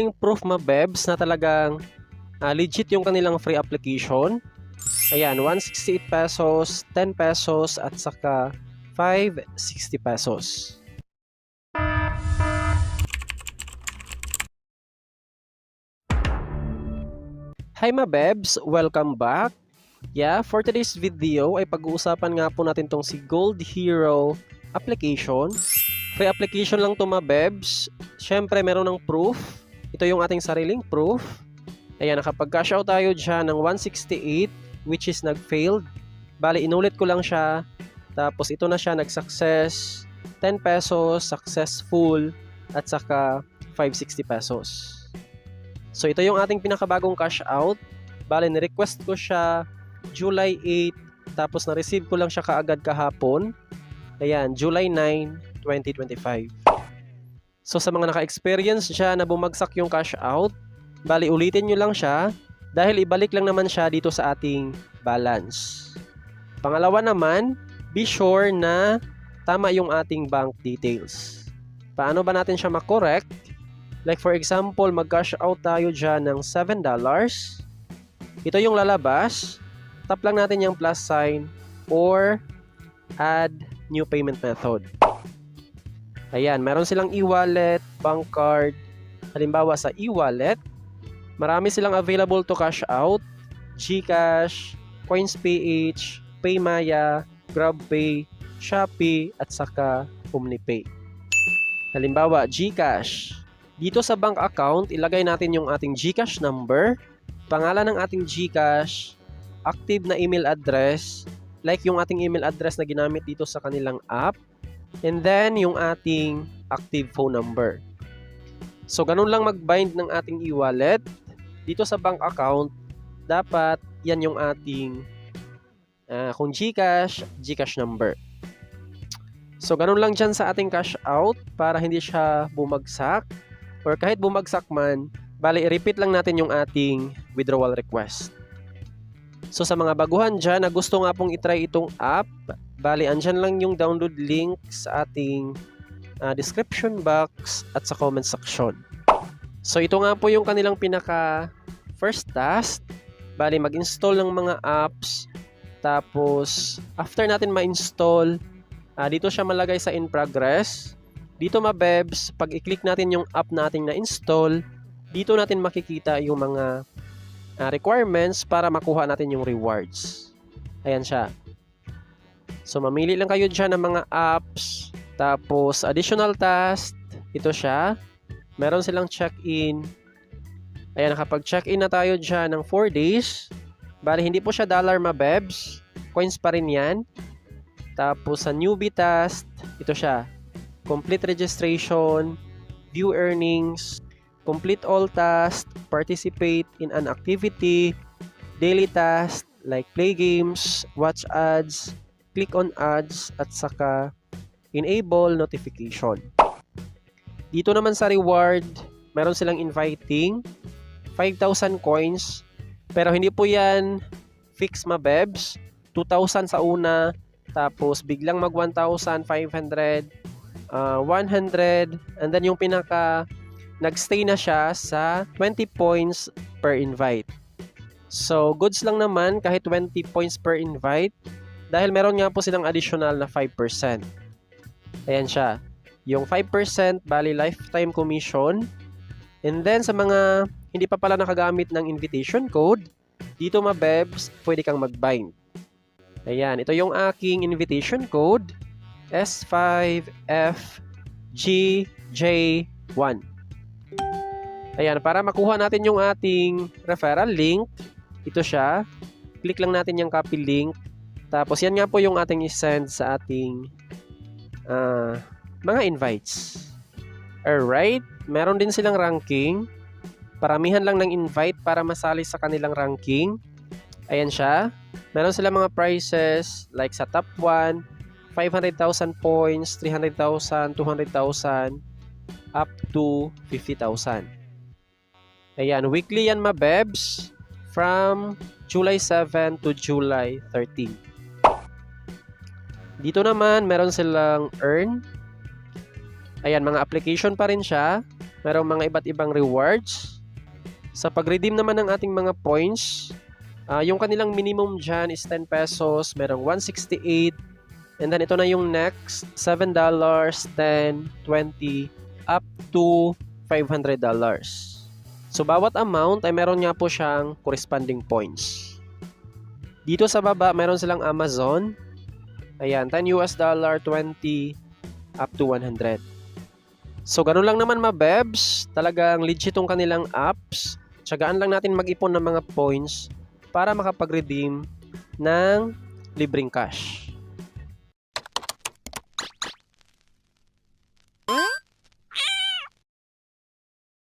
Yung proof mabebs na talagang legit yung kanilang free application. Ayan, 168 pesos, 10 pesos at saka 560 pesos. Hi mabebs, welcome back. For today's video ay pag-uusapan nga po natin tong si Gold Hero application. Free application lang to mabebs. Syempre meron ng proof. Ito yung ating sariling proof. Ayan, nakapag-cash out tayo dyan ng 168 which is nag-failed. Bali, inulit ko lang siya. Tapos ito na siya, nag-success. 10 pesos, successful, at saka 560 pesos. So ito yung ating pinakabagong cash out. Bali, ni-request ko siya July 8, tapos na-receive ko lang siya kaagad kahapon. Ayan, July 9, 2025. So sa mga naka-experience siya na bumagsak yung cash out, bali ulitin nyo lang siya dahil ibalik lang naman siya dito sa ating balance. Pangalawa naman, be sure na tama yung ating bank details. Paano ba natin siya makorek? Like for example, mag-cash out tayo dyan ng $7. Ito yung lalabas. Tap lang natin yung plus sign or add new payment method. Ayan, meron silang e-wallet, bank card. Halimbawa sa e-wallet, marami silang available to cash out. GCash, CoinsPH, PayMaya, GrabPay, Shopee, at saka OmniPay. Halimbawa, GCash. Dito sa bank account, ilagay natin yung ating GCash number, pangalan ng ating GCash, active na email address, like yung ating email address na ginamit dito sa kanilang app, and then yung ating active phone number. So, ganun lang mag-bind ng ating e-wallet. Dito sa bank account, dapat yan yung ating kung GCash, GCash number. So, ganun lang dyan sa ating cash out para hindi siya bumagsak. Or kahit bumagsak man, bali i-repeat lang natin yung ating withdrawal request. So sa mga baguhan dyan na gusto nga pong itry itong app, bali andyan lang yung download link sa ating description box at sa comment section. So ito nga po yung kanilang pinaka first task. Bali mag-install ng mga apps. Tapos after natin ma-install, dito siya malagay sa in progress. Dito mabebs, pag i-click natin yung app nating na-install, dito natin makikita yung mga requirements para makuha natin yung rewards. Ayan siya. So, mamili lang kayo dyan ng mga apps. Tapos, additional task. Ito siya. Meron silang check-in. Ayan, nakapag-check-in na tayo dyan ng 4 days. Bali, hindi po siya dollar mabebs. Coins pa rin yan. Tapos, sa newbie task, ito siya. Complete registration, view earnings, complete all tasks, participate in an activity, daily tasks like play games, watch ads, click on ads, at saka enable notification. Dito naman sa reward, meron silang inviting 5,000 coins, pero hindi po yan fix mabebs. 2,000 sa una, tapos biglang mag 1,500, 100, and then yung pinaka nagstay na siya sa 20 points per invite. So, goods lang naman kahit 20 points per invite dahil meron nga po silang additional na 5%. Ayan siya. Yung 5% bali lifetime commission. And then sa mga hindi pa pala nakagamit ng invitation code, dito mabebs, pwede kang mag-bind. Ayan, ito yung aking invitation code. S5FGJ1. Ayan, para makuha natin yung ating referral link, ito siya. Click lang natin yung copy link. Tapos yan nga po yung ating isend sa ating mga invites. Alright, meron din silang ranking. Paramihan lang ng invite para masali sa kanilang ranking. Ayan siya. Meron silang mga prizes like sa top 1, 500,000 points, 300,000, 200,000, up to 50,000. Ayan, weekly yan mabebs from July 7 to July 13. Dito naman, meron silang earn. Ayan, mga application pa rin siya. Merong mga iba't ibang rewards. Sa pag-redeem naman ng ating mga points, yung kanilang minimum dyan is 10 pesos, merong 168, and then ito na yung next, $7, 10, 20, up to $500. So, bawat amount ay meron nga po siyang corresponding points. Dito sa baba, meron silang Amazon. Ayan, $10, 20, up to 100. So, ganun lang naman mabebs. Talagang legit tong kanilang apps. Tiyagaan lang natin mag-ipon ng mga points para makapag-redeem ng libreng cash.